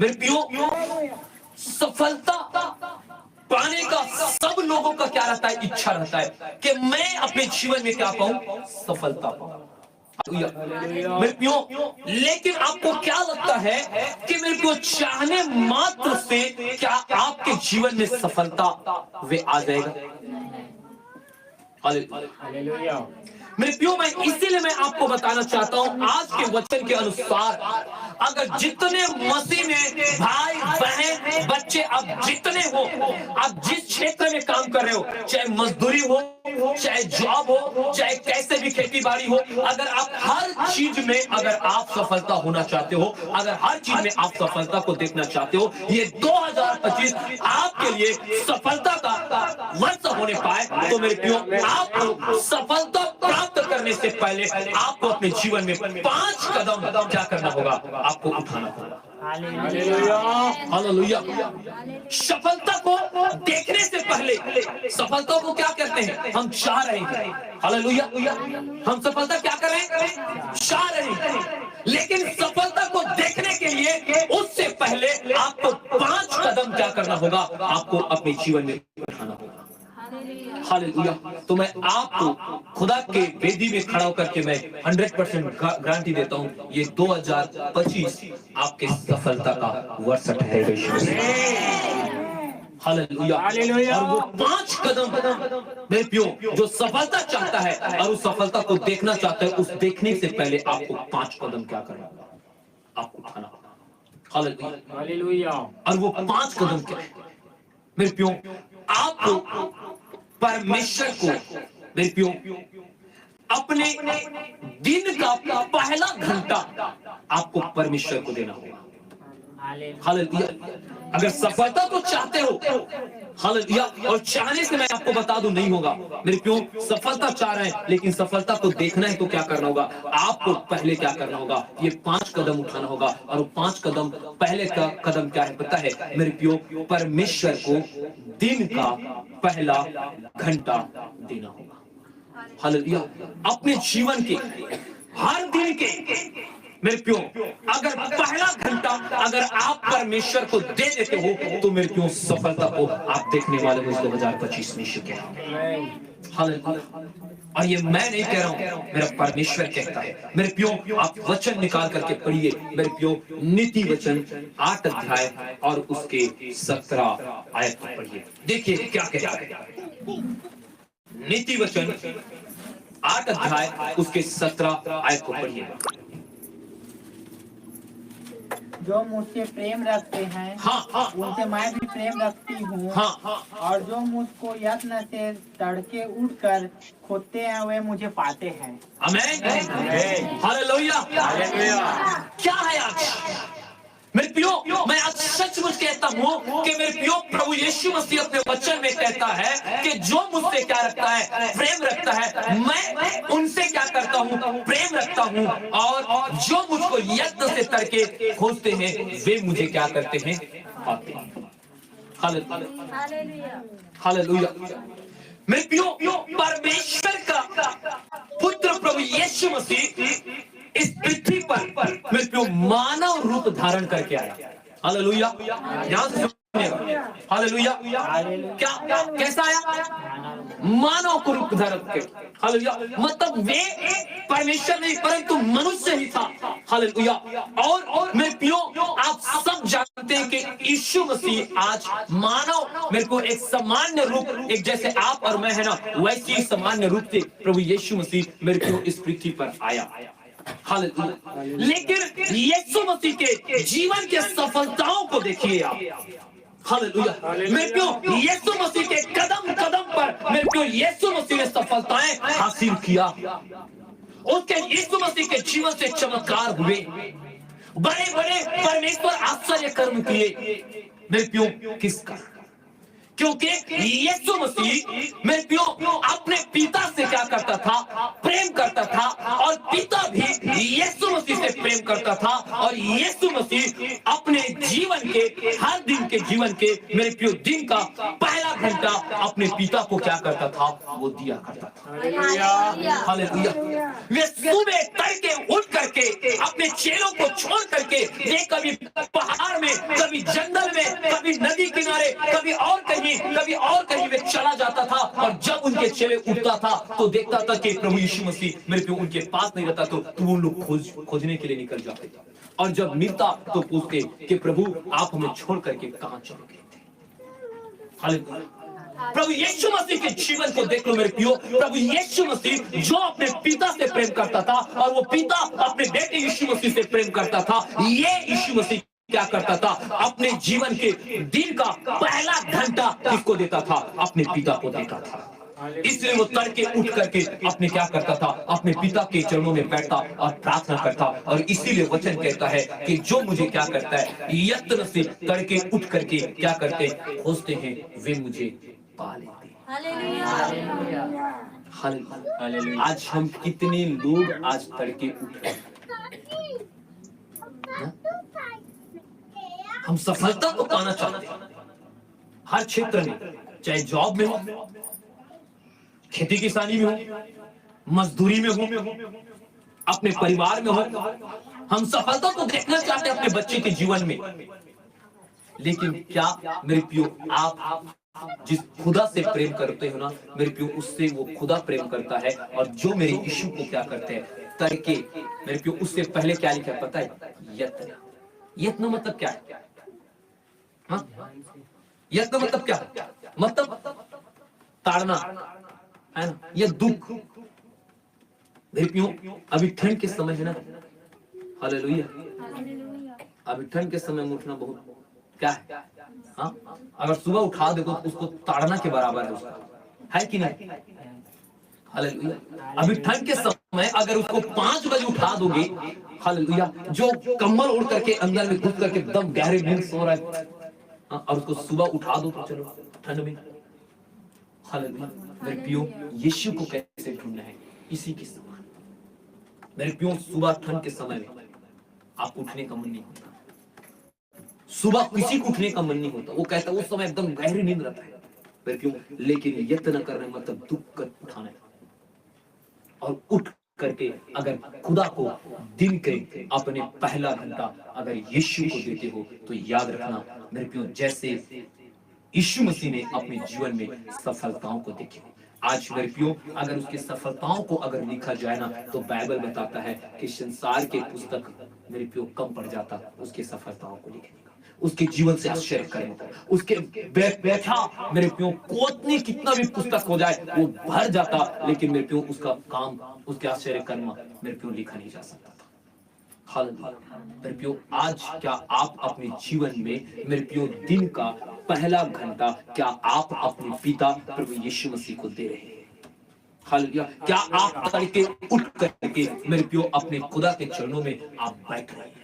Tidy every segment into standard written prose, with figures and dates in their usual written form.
मेरे प्रियो, सफलता पाने का सब लोगों का क्या रहता है, इच्छा रहता है कि मैं अपने जीवन में क्या पाऊं, सफलता पाऊं। मेरे प्रियो, लेकिन आपको क्या लगता है कि मेरे को चाहने मात्र से क्या आपके जीवन में सफलता वे आ जाएगा? हालेलुया। मेरे प्रियो, मैं इसीलिए मैं आपको बताना चाहता हूं, आज के वचन के अनुसार अगर जितने मसीह में भाई बहन बच्चे अब जितने हो, आप जिस क्षेत्र में काम कर रहे हो, चाहे मजदूरी हो, चाहे जॉब हो, चाहे कैसे भी खेती बाड़ी हो, अगर आप हर चीज में अगर आप सफलता होना चाहते हो, अगर हर चीज में आप सफलता को देखना चाहते हो, ये 2025 आपके लिए सफलता का वर्ष होने पाए, तो मेरे प्रियो, आपको सफलता प्राप्त करने से पहले आपको अपने जीवन में 5 कदम क्या करना होगा, आपको उठाना होगा। हालेलुया। सफलता को देखने से पहले, सफलता को क्या कहते हैं, हम चाह रहे हैं। हालेलुया। हम सफलता क्या कर रहे हैं, चाह रहे हैं, लेकिन सफलता को देखने के लिए उससे पहले आपको 5 कदम क्या करना होगा, आपको अपने जीवन में उठाना होगा। हालेलुया। तो मैं आपको खुदा के वेदी में खड़ा होकर के मैं 100% गारंटी देता हूं, ये 2025 आपके सफलता का वर्ष है। हालेलुया। और वो 5 कदम मेरे प्रियो, जो सफलता चाहता है और उस सफलता को देखना चाहता है, उस देखने से पहले आपको 5 कदम क्या करना होगा, आपको उठाना होगा। हालेलुया। और वो 5 कदम क्या है मेरे प्रियो, आपको परमेश्वर को मेरे प्रियो अपने दिन का पहला घंटा आपको परमेश्वर को देना होगा। हालेलुया। अगर सफलता तो चाहते हो, हालेलुया, और चाहने से मैं आपको बता दूं नहीं होगा मेरे प्रियो, सफलता चाह रहे हैं लेकिन सफलता को देखना है तो क्या करना होगा, आपको पहले क्या करना होगा, ये 5 कदम उठाना होगा। और वो 5 कदम, पहले का कदम क्या है पता है मेरे प्रियो, परमेश्वर को दिन का पहला घंटा देना होगा। हालेलुया। अपने जीवन के हर दिन के मेरे प्रियो, अगर पहला घंटा अगर आप परमेश्वर को दे देते हो, तो मेरे प्रियो सफलता को आप देखने वाले हो 2025 में। हालेलुया। और ये मैं नहीं कह रहा हूं, मेरा परमेश्वर कहता है। मेरे प्रियो, आप वचन निकाल करके पढ़िए मेरे प्रियो, नीति वचन 8 अध्याय और उसके 17 आयत पढ़िए, देखिए क्या कहता है। नीति वचन 8 अध्याय उसके 17 आयत को पढ़िए। जो मुझसे प्रेम रखते हैं, उनसे मैं भी प्रेम रखती हूँ, और जो मुझको यत्न से तड़के उठकर खोदते हैं वे मुझे पाते हैं। आमीन। हालेलुया। क्या है आज मेरे प्रियो, मैं आज सचमुच कहता हूँ कि मेरे प्रियो, प्रभु यीशु मसीह अपने वचन में कहता है कि जो मुझसे क्या रखता है, प्रेम रखता है, मैं उनसे क्या करता हूँ, प्रेम रखता हूँ, और जो मुझको यत्न से तड़के खोजते हैं वे मुझे क्या करते हैं, पाते हैं। हालेलुया। हालेलुया। मेरे प्रियो, परमेश्वर का पुत्र प्रभु यीशु मसीह इस पृथ्वी पर मेरे प्रियो मानव रूप धारण करके आया। हालेलुया। ध्यान से सुनिएगा। हालेलुया। क्या कैसा आया, मानव को रूप धारण करके। हालेलुया। मतलब वे परमेश्वर नहीं परंतु मनुष्य ही था। हालेलुया। और मेरे प्रियो, आप सब जानते हैं कि यीशु मसीह आज मानव मेरे को एक सामान्य रूप, एक जैसे आप और मैं है ना, वैसे ही सामान्य रूप से प्रभु यीशु मसीह मेरे को इस पृथ्वी पर आया। हालेलुया। लेकिन यीशु मसीह के जीवन के सफलताओं को देखिए आप। हालेलुया। मेरे को यीशु मसीह के कदम कदम पर मेरे को यीशु मसीह ने सफलताएं हासिल किया। उसके यीशु मसीह के जीवन से चमत्कार हुए, बड़े बड़े परमेश्वर आश्चर्य कर्म किए। मेरे प्रियो, किसका? क्योंकि यीशु मसीह मेरे प्रियो अपने पिता से क्या करता था, प्रेम करता था, और पिता भी यीशु मसीह से प्रेम करता था। और यीशु मसीह अपने जीवन के हर दिन के जीवन के मेरे प्रियो दिन का पहला घंटा अपने पिता को क्या करता था, वो दिया करता था। हालेलुया। वे सुबह तड़के उठ करके अपने चेलों को छोड़ करके वे कभी पहाड़ में किनारे, कभी और कहीं वे चला जाता था। और जब उनके चेले उठता था तो देखता था कि प्रभु यीशु मसीह मेरे प्यो उनके पास नहीं रहता, तो वो लोग खोजने के लिए निकल जाते। और जब मिलता तो पूछते कि प्रभु आप हमें छोड़ करके कहां चले गए थे। हालेलुया। प्रभु यीशु मसीह के जीवन को देख लो मेरे प्रियो। प्रभु यीशु मसीह जो अपने पिता से प्रेम करता था और वो पिता अपने बेटे यीशु मसीह से प्रेम करता था, ये यीशु मसीह क्या करता था, अपने जीवन के दिन का पहला घंटा किसको देता था, अपने पिता को देता था। इसलिए वो तड़के उठ करके अपने क्या करता था, अपने पिता के चरणों में बैठता और प्रार्थना करता। और इसीलिए वचन कहता है कि जो मुझे क्या करता है, यत्न से तड़के उठ करके क्या करते, खोजते हैं, वे मुझे पा लेते। हालेलुया। आज हम कितने लोग आज तड़के उठ रहे हैं, हम सफलता को पाना चाहते हैं हर क्षेत्र में, चाहे जॉब में हो, खेती किसानी में हो, मजदूरी में हो, अपने परिवार में हो। हम सफलता को देखना चाहते हैं अपने बच्चे के जीवन में। लेकिन क्या मेरे प्रियो, आप जिस खुदा से प्रेम करते हो ना मेरे प्रियो, उससे वो खुदा प्रेम करता है। और जो मेरे यीशु को क्या करते हैं, तड़के मेरे प्रियो, उससे पहले क्या लिखा है पता है, यत्न। यत्न मतलब क्या है? हाँ? यत्न मतलब क्या? मतलब ताड़ना है ना, ये दुख। मेरे प्रियो, अभी ठंड के समय है ना, हालेलुया, अभी ठंड के समय में उठना बहुत क्या है, हाँ? अगर सुबह उठा दे तो उसको ताड़ना के बराबर है उसका, है कि नहीं? हालेलुया। अभी ठंड के समय अगर उसको 5 बजे उठा दोगे, हालेलुया, जो कम्बल ओढ़ करके अंदर में घुस करके एकदम गहरे नींद सो रहा है, हाँ? और उसको सुबह उठा दो तो चलो ठंड में, हालेलुया। मेरे प्रियो, यीशु को कैसे ढूंढना है, इसी के समान। मेरे प्रियो, सुबह ठंड के समय में आप उठने का मन नहीं होता, सुबह किसी को उठने का मन नहीं होता, वो कहता है उस समय एकदम गहरी नींद रहता है। मेरे प्रियो, लेकिन यत्न करना मतलब दुख कर उठाना है। और उठ करके अगर खुदा को दिन के अपने पहला घंटा अगर यीशु को देते हो तो याद रखना मेरे प्रियो, जैसे यीशु मसीह ने अपने जीवन में सफलताओं को देखे, आज मेरे प्रियो अगर उसकी सफलताओं को अगर लिखा जाए ना तो बाइबल बताता है कि संसार के पुस्तक मेरे प्रियो कम पड़ जाता उसकी सफलताओं को लिखने का, उसके जीवन से आश्चर्य करने का, उसके बैठा मेरे प्रियो कोतनी कितना भी पुस्तक हो जाए वो भर जाता, लेकिन मेरे प्रियो उसका काम, उसके आश्चर्य कर्म मेरे प्रियो लिखा नहीं जा सकता था। हालेलुया। मेरे प्रियो, आज क्या आप अपने जीवन में मेरे प्रियो दिन का पहला घंटा क्या आप अपने पिता प्रभु यीशु मसीह को दे रहे हैं? हालेलुया। क्या आप तड़के उठ करके मेरे प्रियो अपने खुदा के चरणों में आप बैठ रहे हैं?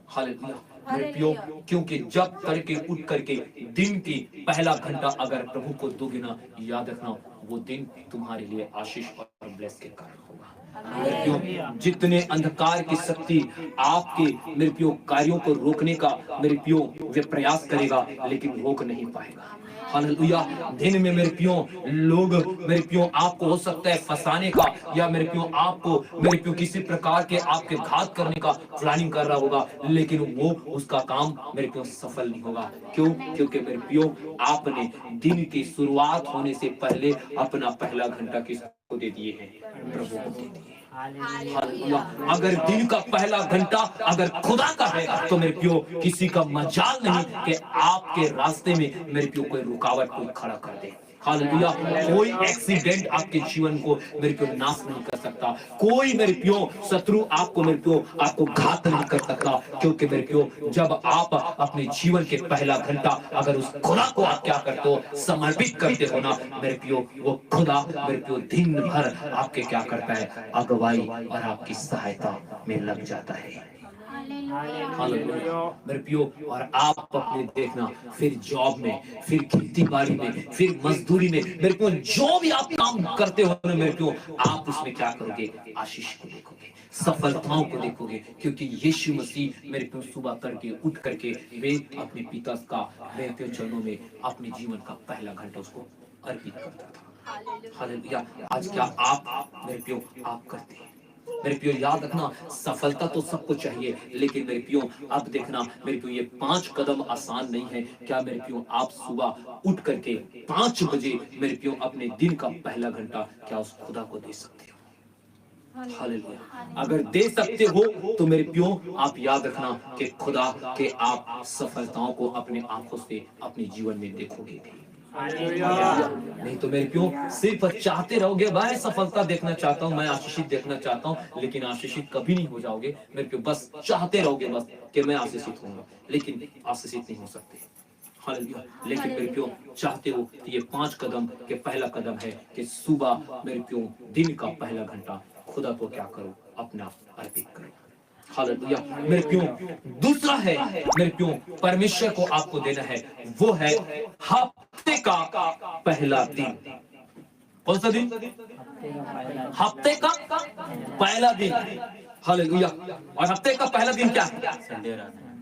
हालेलुया मेरे प्रियो, क्योंकि जब तड़के उठ करके दिन की पहला घंटा अगर प्रभु को दोगे ना, याद रखना वो दिन तुम्हारे लिए आशीष और ब्लेस के कारण होगा। मेरे प्रियो, जितने अंधकार की शक्ति आपके मेरे प्रियो कार्यों को रोकने का मेरे प्रियो वे प्रयास करेगा, लेकिन रोक नहीं पाएगा। हालेलुया। दिन में मेरे प्रियो लोग मेरे प्रियो आपको हो सकता है फंसाने का या मेरे प्रियो आपको मेरे प्रियो किसी प्रकार के आपके घात करने का प्लानिंग कर रहा होगा, लेकिन वो उसका काम मेरे प्रियो सफल नहीं होगा। क्यों? क्योंकि मेरे प्रियो आपने दिन की शुरुआत होने से पहले अपना पहला घंटा किसको दे दिए हैं? प्रभु को दे दिए। हालेलुया। अगर दिन का पहला घंटा अगर खुदा का है तो मेरे प्रियो किसी का मजाल नहीं कि आपके रास्ते में मेरे प्रियो कोई रुकावट कोई खड़ा कर दे। हालेलुया। कोई एक्सीडेंट आपके जीवन को मेरे प्रियो नाश नहीं कर सकता, कोई मेरे प्रियो शत्रु आपको मेरे प्रियो आपको घात नहीं कर सकता, क्योंकि मेरे प्रियो जब आप अपने जीवन के पहला घंटा अगर उस खुदा को आप क्या करते हो, समर्पित करते हो ना मेरे प्रियो, वो खुदा मेरे प्रियो दिन भर आपके क्या करता है, अगुवाई और आपकी सहायता में लग जाता है। हालेलुया मेरे प्रियो, और आप अपने देखना फिर जॉब में, फिर खेती बाड़ी में, फिर मजदूरी में मेरे प्रियो जो भी आप काम करते हो ना मेरे प्रियो, आप उसमें क्या करोगे? आशीष को देखोगे, सफलताओं को देखोगे, क्योंकि यीशु मसीह मेरे प्रियो सुबह करके उठ करके वे अपने पिता का मेरे प्रियो चरणों में अपने जीवन का पहला घंटा उसको अर्पित करता था। हालेलुया। आज क्या आप मेरे प्रियो आप करते हैं? मेरे प्रियो याद रखना, सफलता तो सबको चाहिए, लेकिन मेरे प्रियो अब देखना मेरे प्रियो, ये 5 कदम आसान नहीं है। क्या मेरे प्रियो आप सुबह उठ करके 5 बजे मेरे प्रियो अपने दिन का पहला घंटा क्या उस खुदा को दे सकते हो? हालेलुया। अगर दे सकते हो तो मेरे प्रियो आप याद रखना कि खुदा के आप सफलताओं को अपने आंखों से अपने जीवन में देखोगे। नहीं तो मेरे प्रियो सिर्फ चाहते रहोगे, भाई सफलता देखना चाहता हूँ, मैं आशीषित देखना चाहता हूँ, लेकिन आशीषित कभी नहीं हो जाओगे मेरे प्रियो। बस चाहते रहोगे बस कि मैं आशीषित होऊंगा, लेकिन आशीषित नहीं हो सकते। हालेलुया। लेकिन मेरे प्रियो चाहते हो कि ये 5 कदम के पहला कदम है कि सुबह मेरे प्रियो दिन का पहला घंटा खुदा को क्या करो, अपना अर्पित करो। हालेलुया। मेरे प्रियो दूसरा है मेरे प्रियो परमेश्वर को आपको देना है, वो है हफ्ते का पहला दिन। कौन सा दिन? हफ्ते का पहला दिन। हालेलुया। और हफ्ते का पहला दिन क्या है? संडे।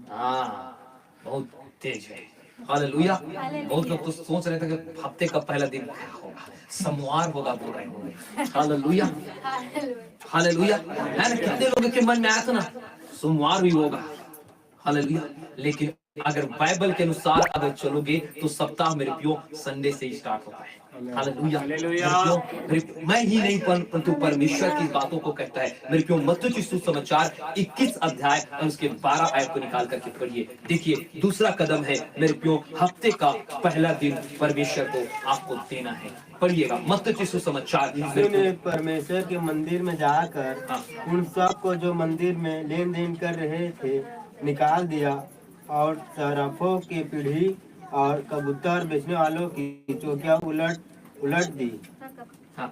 हाँ, बहुत तेज है। हालेलुया। बहुत लोग तो सोच रहे थे कि हफ्ते का पहला दिन क्या होगा, सोमवार होगा, बोल रहे होंगे। Hallelujah, hallelujah. है ना, कितने लोगों के मन में आया था ना सोमवार भी होगा। हालेलुया। लेकिन अगर बाइबल के अनुसार अगर चलोगे तो सप्ताह मेरे प्रियो संडे से ही स्टार्ट होता है। हालेलुया। मैं ही नहीं परंतु परमेश्वर की बातों को कहता है मेरे प्रियो। मत्ती सुसमाचार 21 अध्याय और उसके 12 आयत को निकाल करके पढ़िए। देखिए दूसरा कदम है मेरे प्रियो हफ्ते का पहला दिन परमेश्वर को आपको देना है। पढ़िएगा मत्ती सुसमाचार। यीशु ने परमेश्वर के मंदिर में जाकर उन सब को जो मंदिर में लेन देन कर रहे थे निकाल दिया और सराफों की पीढ़ी और कबूतर बेचने वालों की चौकियां उलट दी।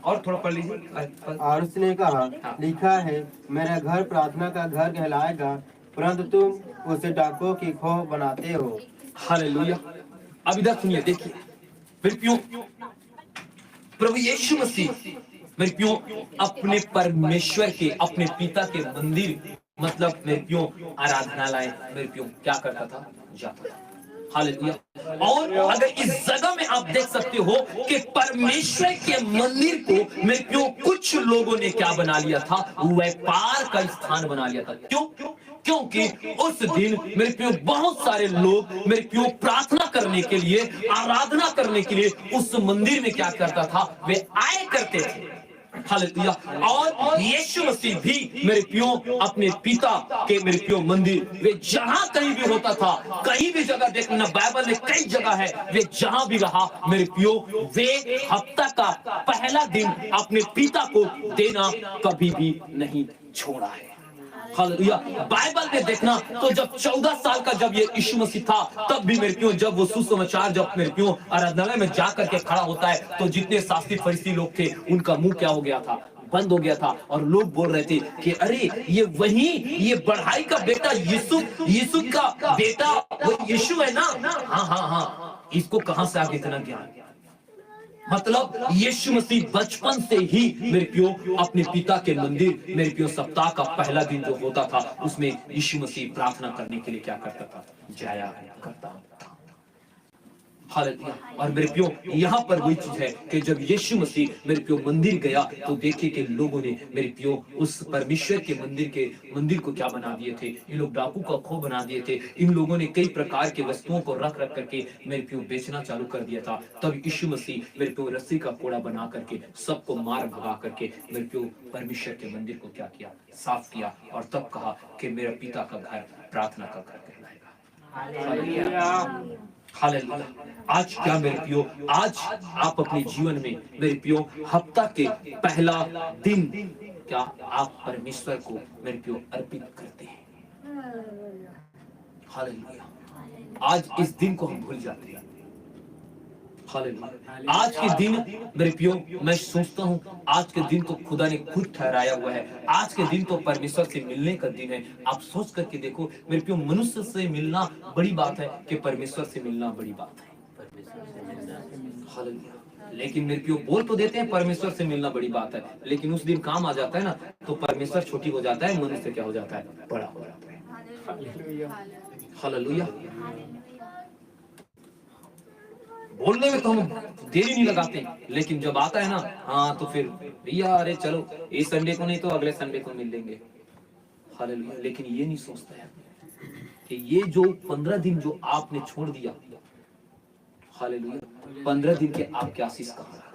और थोड़ा पढ़ लीजिए। और उसने कहा, लिखा है मेरा घर प्रार्थना का घर कहलाएगा, परंतु तुम उसे डाकों की खोह बनाते हो। हालेलुया। अब इधर सुनिए, देखिए मेरे प्रियो प्रभु यीशु मसीह मेरे प्रियो अपने परमेश्वर के अपने पिता के मंदिर मतलब मेरे प्रियो आराधनालय मेरे प्रियो क्या करता था, जाता था। हालेलुया। और अगर इस जगह में आप देख सकते हो कि परमेश्वर के मंदिर को मेरे प्रियो कुछ लोगों ने क्या बना लिया था, व्यापार का स्थान बना लिया था। क्यों? क्योंकि उस दिन मेरे प्रियो बहुत सारे लोग मेरे प्रियो प्रार्थना करने के लिए, आराधना करने के लिए उस मंदिर में क्या करता था, वे आए करते थे। हालेलुया। और यीशु मसीह भी मेरे प्रियो अपने पिता के मेरे प्रियो मंदिर वे जहां कहीं भी होता था, कहीं भी जगह देखना बाइबल में कई जगह है, वे जहां भी रहा मेरे प्रियो वे हफ्ता का पहला दिन अपने पिता को देना कभी भी नहीं छोड़ा है। हालेलुया। बाइबल में देखना तो जब 14 साल का जब ये यीशु मसीह था तब भी मेरे प्रियो जब वो सुसमाचार जब मेरे प्रियो आराधनालय में जाकर के खड़ा होता है तो जितने शास्त्री फरीसी लोग थे उनका मुंह क्या हो गया था, बंद हो गया था। और लोग बोल रहे थे कि अरे ये वही ये बढ़ाई का बेटा यीशु का बेटा वो यीशु है ना। हाँ हाँ हाँ, इसको कहां से आगे इतना ज्ञान? मतलब यीशु मसीह बचपन से ही मेरे प्रियो अपने पिता के मंदिर मेरे प्रियो सप्ताह का पहला दिन जो होता था उसमें यीशु मसीह प्रार्थना करने के लिए क्या करता था, जाया करता था। हालेलुया। और मेरे प्रियो यहाँ पर वही चीज है कि जब यीशु मसीह मेरे प्रियो मंदिर गया तो देखे कि लोगों ने मेरे प्रियो उस परमेश्वर के मंदिर को क्या बना दिए थे, ये लोग डाकू का खो बना दिए थे। इन लोगों ने कई प्रकार के वस्तुओं को रख करके मेरे प्रियो बेचना चालू कर दिया था। तब यीशु मसीह मेरे प्रियो रस्सी का कोड़ा बना करके सबको मार भगा करके मेरे प्रियो परमेश्वर के मंदिर को क्या किया, साफ किया और तब कहा कि मेरा पिता का घर प्रार्थना का घर कहलाएगा। हालेलुया। आज क्या मेरे प्रियो, आज आप अपने जीवन में मेरे प्रियो हफ्ता के पहला दिन क्या आप परमेश्वर को मेरे प्रियो अर्पित करते हैं? हालेलुया। आज इस दिन को हम भूल जाते हैं। हालेलुया। आज के दिन मेरे प्रियो मैं सोचता हूँ आज के दिन तो खुदा ने खुद ठहराया हुआ है। आज के दिन तो परमेश्वर से मिलने का दिन है। आप सोच करके देखो मेरे प्रियो, मनुष्य से मिलना बड़ी बात है कि परमेश्वर से मिलना बड़ी बात है। हालेलुया। लेकिन मेरे प्रियो बोल तो देते हैं परमेश्वर से मिलना बड़ी बात है, लेकिन उस दिन काम आ जाता है ना तो परमेश्वर छोटी हो जाता है, मनुष्य क्या हो जाता है, बड़ा हो जाता है। हालेलुया। बोलने में तो हम देरी नहीं लगाते, लेकिन जब आता है ना, हाँ तो फिर भैया अरे चलो इस संडे को नहीं तो अगले संडे को मिल लेंगे। हालेलुया। लेकिन ये नहीं सोचता है कि ये जो 15 दिन जो आपने छोड़ दिया, हालेलुया, 15 दिन के आपके आशीष कहाँ